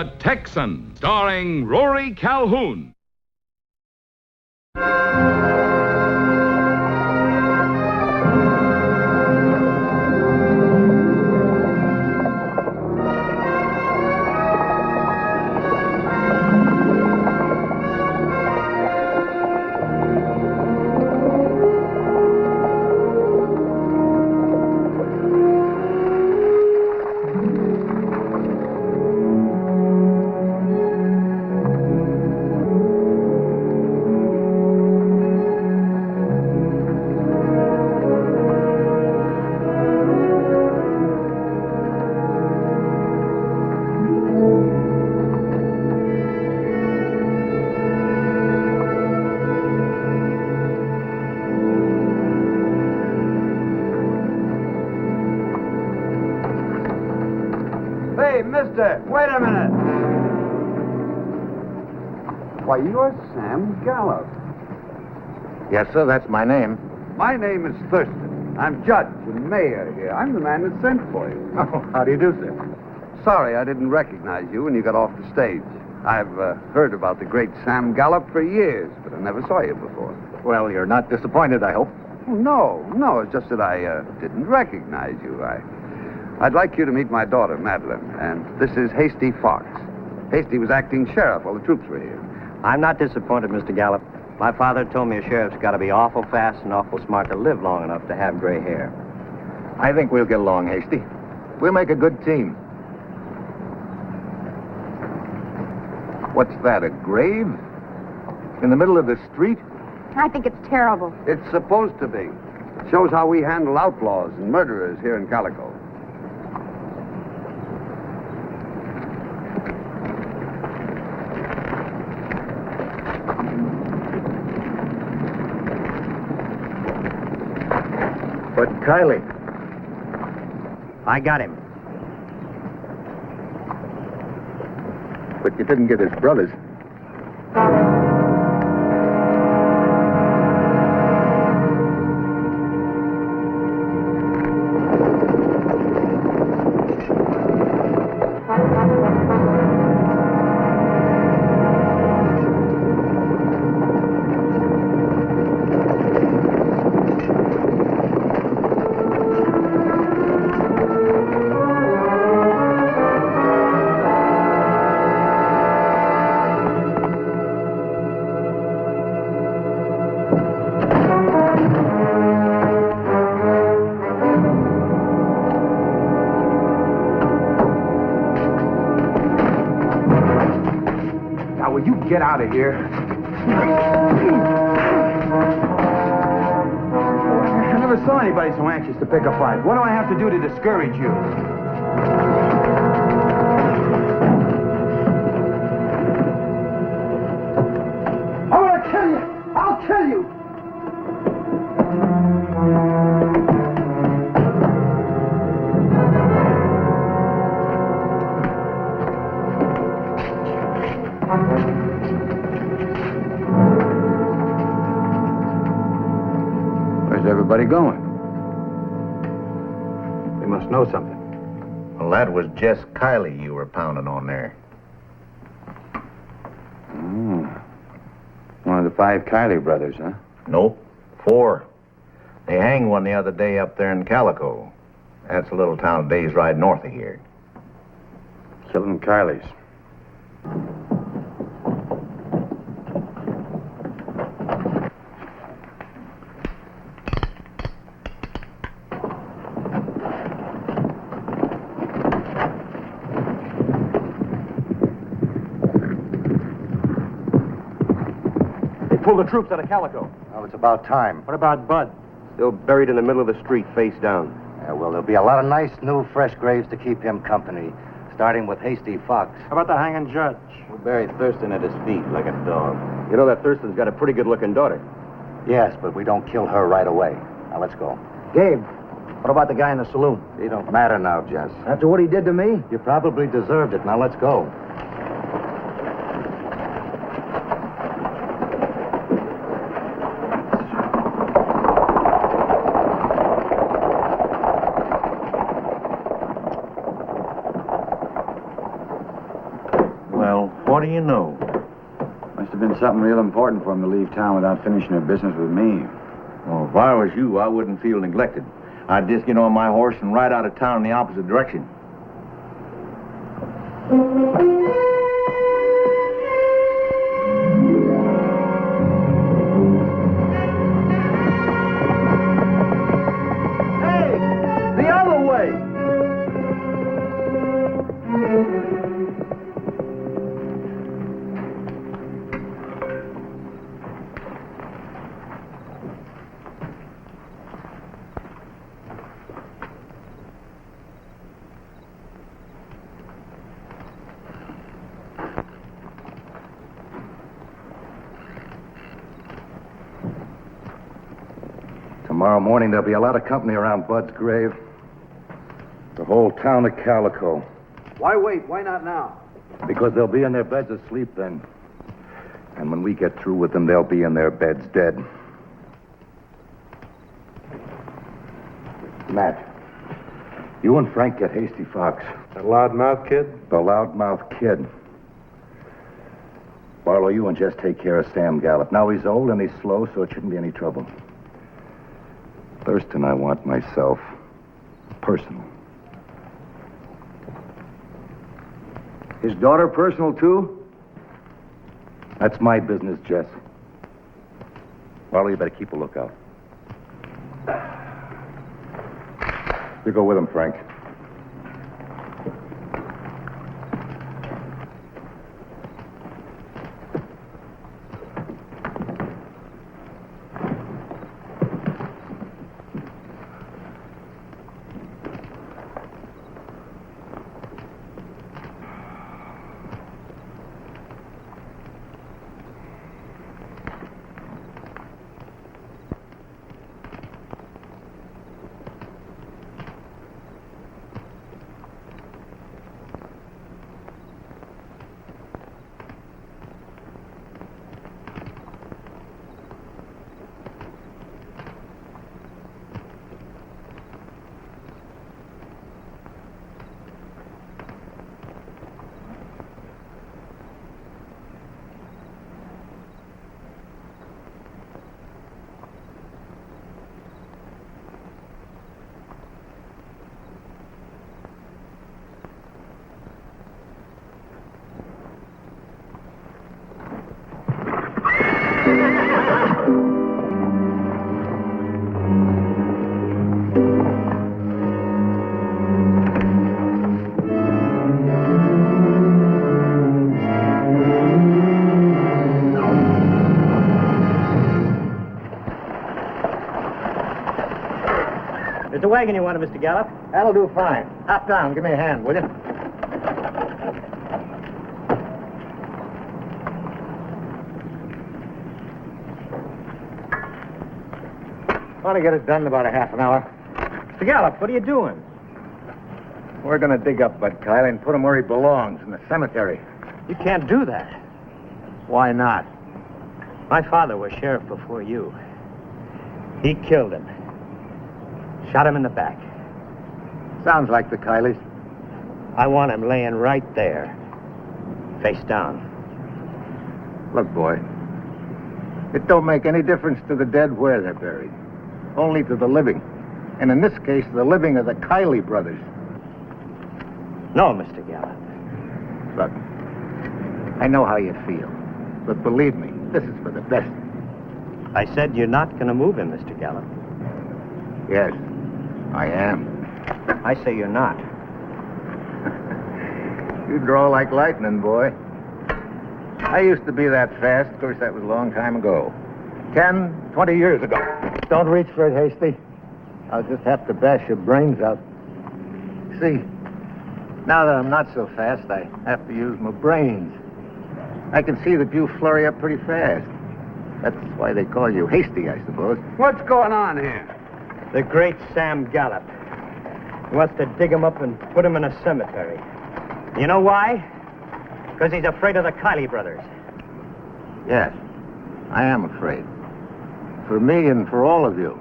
The Texan, starring Rory Calhoun. Hey, mister, wait a minute. Why, you're Sam Gallup. Yes, sir, that's my name. My name is Thurston. I'm judge and mayor here. I'm the man that sent for you. Oh, how do you do, sir? Sorry I didn't recognize you when you got off the stage. I've heard about the great Sam Gallup for years, but I never saw you before. Well, you're not disappointed, I hope. Oh, no, it's just that I didn't recognize you. I'd like you to meet my daughter, Madeline, and this is Hasty Fox. Hasty was acting sheriff while the troops were here. I'm not disappointed, Mr. Gallup. My father told me a sheriff's got to be awful fast and awful smart to live long enough to have gray hair. I think we'll get along, Hasty. We'll make a good team. What's that, a grave? In the middle of the street? I think it's terrible. It's supposed to be. Shows how we handle outlaws and murderers here in Calico. But Kylie. I got him. But you didn't get his brothers. Will you get out of here? I never saw anybody so anxious to pick a fight. What do I have to do to discourage you? I'm gonna kill you! I'll kill you! Where's everybody going? They must know something. Well, that was Jess Kylie you were pounding on there. Oh. One of the 5 Kylie brothers, huh? Nope, 4. They hanged one the other day up there in Calico. That's a little town a day's ride north of here. Killing Kylies. Pull the troops out of Calico. Well, it's about time. What about Bud? Still buried in the middle of the street, face down. Yeah, well, there'll be a lot of nice, new, fresh graves to keep him company, starting with Hasty Fox. How about the hanging judge? We buried Thurston at his feet like a dog. You know that Thurston's got a pretty good-looking daughter. Yes, but we don't kill her right away. Now, let's go. Gabe, what about the guy in the saloon? It don't matter now, Jess. After what he did to me? You probably deserved it. Now, let's go. do you know? Must have been something real important for him to leave town without finishing her business with me. Well, if I was you, I wouldn't feel neglected. I'd just get on my horse and ride out of town in the opposite direction. Hey, the other way! Tomorrow morning, there'll be a lot of company around Bud's grave. The whole town of Calico. Why wait? Why not now? Because they'll be in their beds asleep then. And when we get through with them, they'll be in their beds dead. Matt, you and Frank get Hasty Fox. The loudmouth kid? The loudmouth kid. Barlow, you and Jess take care of Sam Gallup. Now he's old and he's slow, so it shouldn't be any trouble. Thurston, I want myself personal. His daughter personal, too? That's my business, Jess. Barlow, you better keep a lookout. You go with him, Frank. There's the wagon you wanted, Mr. Gallup. That'll do fine. Hop down. Give me a hand, will you? Want to get it done in about a half an hour. Mr. Gallup, what are you doing? We're going to dig up Bud Kiley and put him where he belongs, in the cemetery. You can't do that. Why not? My father was sheriff before you. He killed him. Shot him in the back. Sounds like the Kileys. I want him laying right there, face down. Look, boy, it don't make any difference to the dead where they're buried. Only to the living. And in this case, the living of the Kiley brothers. No, Mr. Gallup. Look, I know how you feel. But believe me, this is for the best. I said you're not going to move him, Mr. Gallup. Yes, I am. I say you're not. You draw like lightning, boy. I used to be that fast. Of course, that was a long time ago. 10, 20 years ago. Don't reach for it, Hasty. I'll just have to bash your brains out. See, now that I'm not so fast, I have to use my brains. I can see that you flurry up pretty fast. That's why they call you Hasty, I suppose. What's going on here? The great Sam Gallup. He wants to dig him up and put him in a cemetery. You know why? Because he's afraid of the Kiley brothers. Yes, I am afraid. For me and for all of you.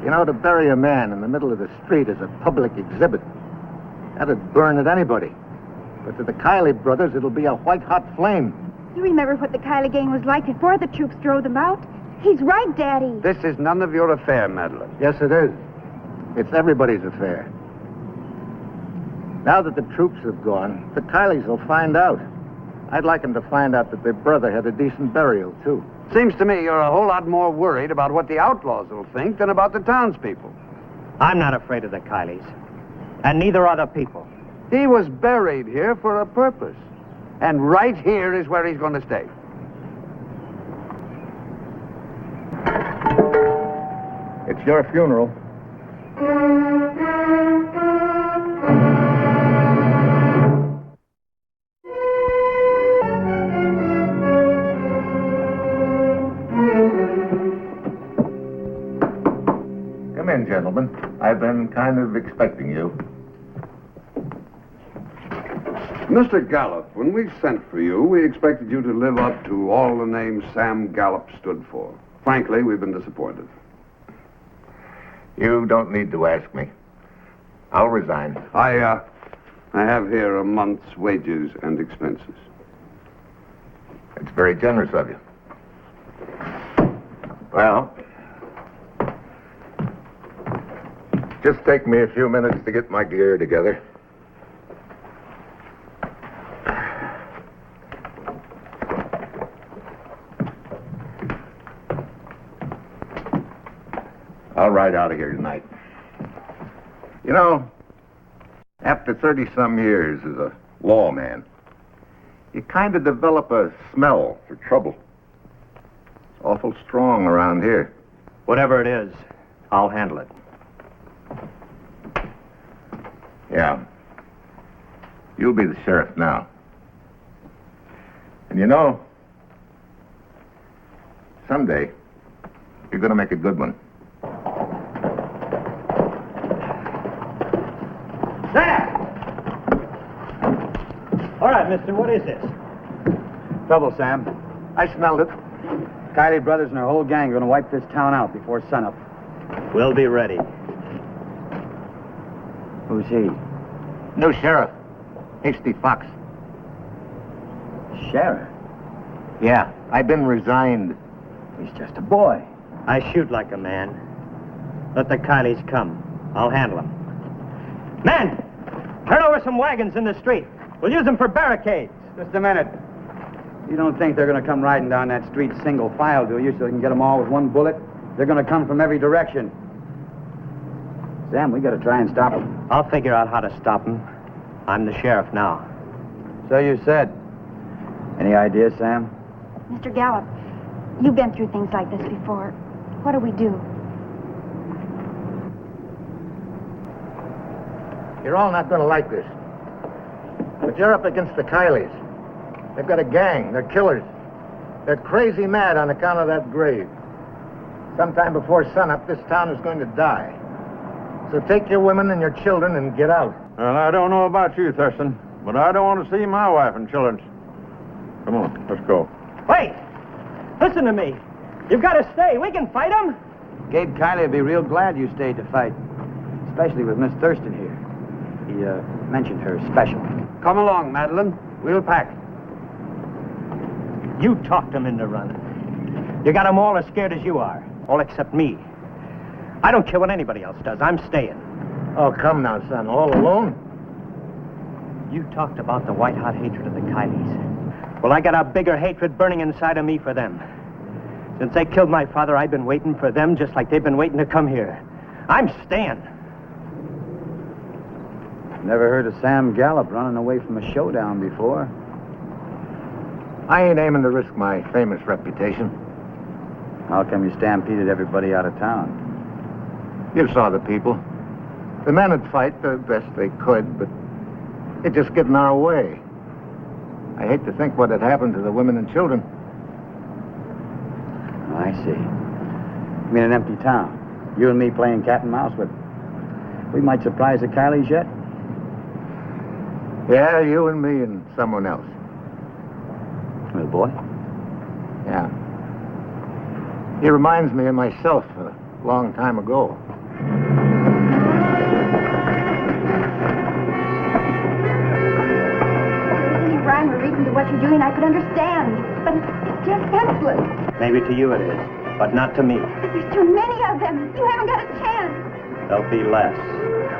You know, to bury a man in the middle of the street is a public exhibit. That'd burn at anybody. But to the Kiley brothers, it'll be a white-hot flame. You remember what the Kiley gang was like before the troops drove them out? He's right, Daddy. This is none of your affair, Madeline. Yes, it is. It's everybody's affair. Now that the troops have gone, the Kileys will find out. I'd like them to find out that their brother had a decent burial, too. Seems to me you're a whole lot more worried about what the outlaws will think than about the townspeople. I'm not afraid of the Kileys. And neither are the people. He was buried here for a purpose. And right here is where he's going to stay. It's your funeral. Come in, gentlemen. I've been kind of expecting you. Mr. Gallup, when we sent for you, we expected you to live up to all the names Sam Gallup stood for. Frankly, we've been disappointed. You don't need to ask me. I'll resign. I have here a month's wages and expenses. It's very generous of you. Well, just take me a few minutes to get my gear together. I'll ride out of here tonight. You know, after 30-some years as a lawman, you kind of develop a smell for trouble. It's awful strong around here. Whatever it is, I'll handle it. Yeah. You'll be the sheriff now. And you know, someday, you're going to make a good one. There! All right, mister, what is this? Trouble, Sam. I smelled it. Kiley brothers and their whole gang are going to wipe this town out before sunup. We'll be ready. Who's he? New sheriff. Hasty Fox. Sheriff. Yeah, I've been resigned. He's just a boy. I shoot like a man. Let the Kileys come. I'll handle them. Men! Turn over some wagons in the street. We'll use them for barricades. Just a minute. You don't think they're going to come riding down that street single file, do you, so you can get them all with one bullet? They're going to come from every direction. Sam, we got to try and stop them. I'll figure out how to stop them. I'm the sheriff now. So you said. Any ideas, Sam? Mr. Gallup, you've been through things like this before. What do we do? You're all not going to like this. But you're up against the Kileys. They've got a gang. They're killers. They're crazy mad on account of that grave. Sometime before sunup, this town is going to die. So take your women and your children and get out. Well, I don't know about you, Thurston, but I don't want to see my wife and children. Come on, let's go. Wait! Listen to me. You've got to stay. We can fight them. Gabe Kiley will be real glad you stayed to fight. Especially with Miss Thurston here. He mentioned her special. Come along, Madeline. We'll pack. You talked them into running. You got them all as scared as you are. All except me. I don't care what anybody else does. I'm staying. Oh, come now, son. All alone? You talked about the white-hot hatred of the Kileys. Well, I got a bigger hatred burning inside of me for them. Since they killed my father, I've been waiting for them just like they've been waiting to come here. I'm staying. Never heard of Sam Gallup running away from a showdown before. I ain't aiming to risk my famous reputation. How come you stampeded everybody out of town? You saw the people. The men would fight the best they could, but it just get in our way. I hate to think what had happened to the women and children. Oh, I see. You mean an empty town? You and me playing cat and mouse, but we might surprise the Kileys yet? Yeah, you and me and someone else. Little boy? Yeah. He reminds me of myself a long time ago. could understand. But it's just senseless. Maybe to you it is, but not to me. But there's too many of them. You haven't got a chance. There'll be less.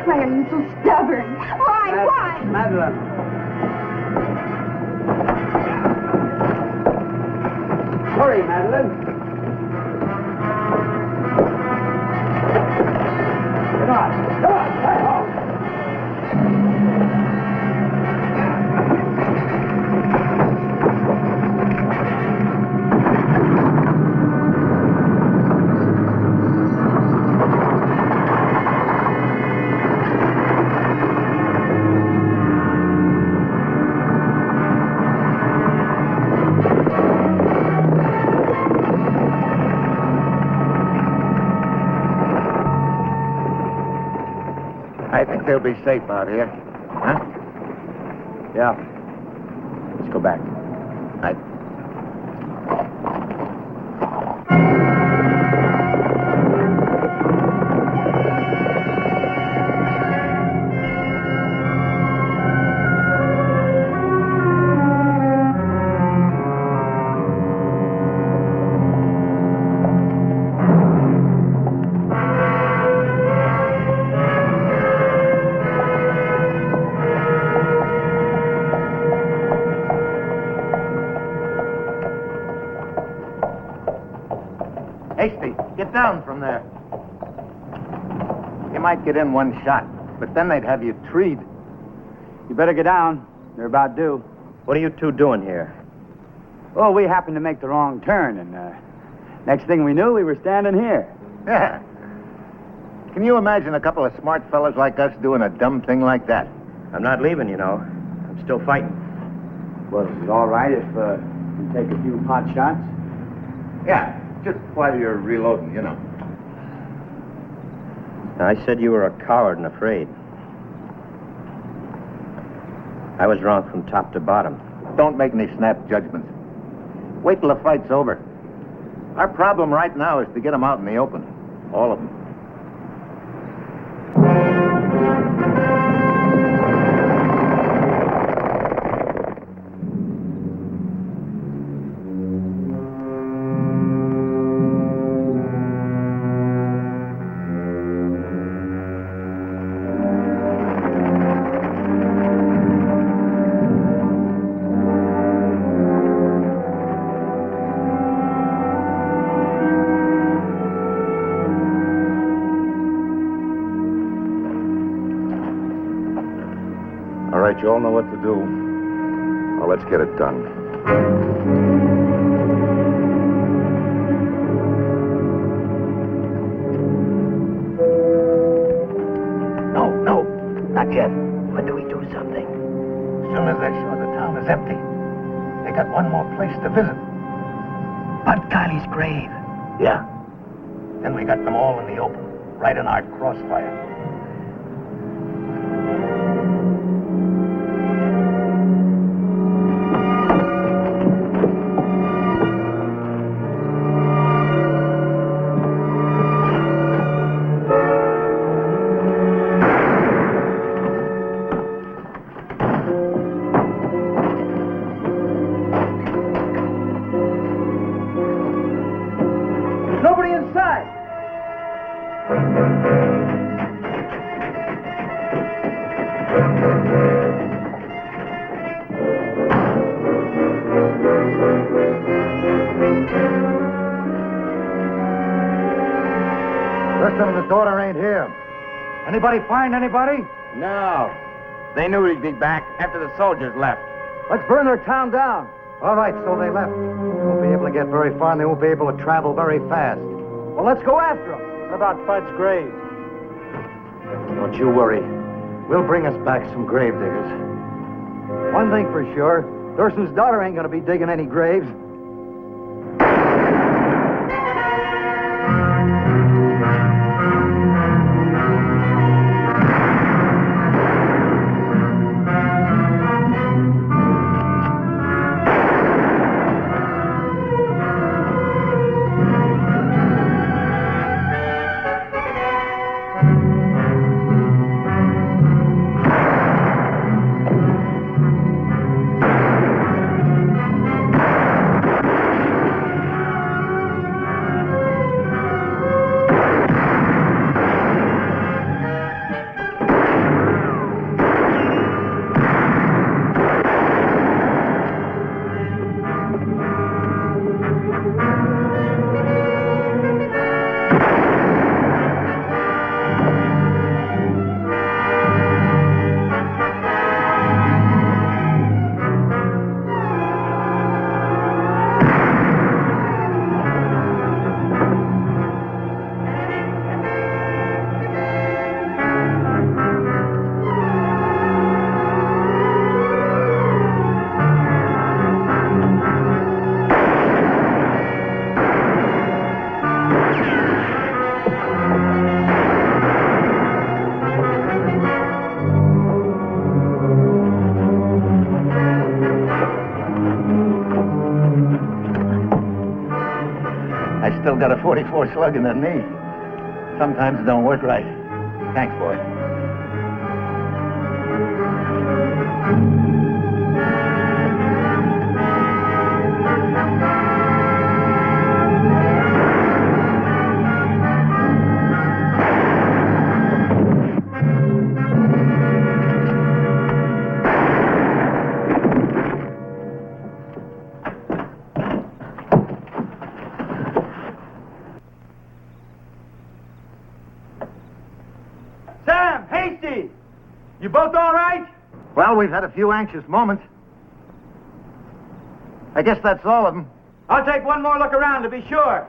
Why are you so stubborn? Why? Madeline. Hurry, Madeline. Come on, right home. I think they'll be safe out here. Huh? Yeah. Let's go back. Right. Hasty, get down from there. You might get in one shot, but then they'd have you treed. You better get down. They're about due. What are you two doing here? Oh, we happened to make the wrong turn, and next thing we knew, we were standing here. Yeah. Can you imagine a couple of smart fellas like us doing a dumb thing like that? I'm not leaving, you know. I'm still fighting. Was it all right if we take a few pot shots? Yeah, just while you're reloading, you know. I said you were a coward and afraid. I was wrong from top to bottom. Don't make any snap judgments. Wait till the fight's over. Our problem right now is to get them out in the open. All of them. All right, you all know what to do. Now let's get it done. No, not yet. When do we do something? As soon as they're sure the town is empty. They got one more place to visit. Bud Kiley's grave. Yeah. Then we got them all in the open, right in our crossfire. Nobody inside. Listen, the daughter ain't here. Anybody find anybody? No. They knew we'd be back after the soldiers left. Let's burn their town down. All right, so they left. They won't be able to get very far, and they won't be able to travel very fast. Well, let's go after them. What about Bud's grave? Don't you worry. We'll bring us back some grave diggers. One thing for sure, Thurston's daughter ain't gonna be digging any graves. still got a 44 slug in the knee. Sometimes it don't work right. Thanks, boy. Sam, Hasty! You both all right? Well, we've had a few anxious moments. I guess that's all of them. I'll take one more look around to be sure.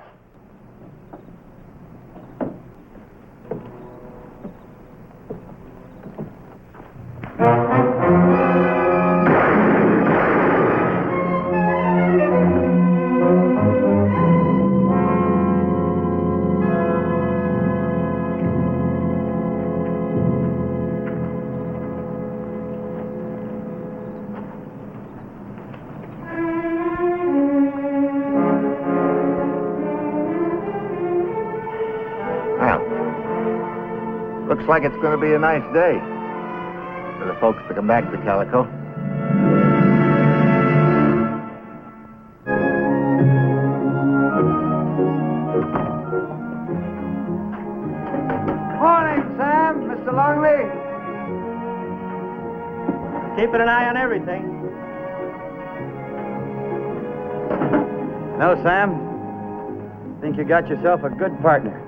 Well, looks like it's going to be a nice day for the folks to come back to Calico. Morning, Sam. Mr. Longley. Keeping an eye on everything. No, Sam. Think you got yourself a good partner.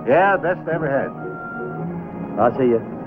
Yeah, best I ever had. I'll see you.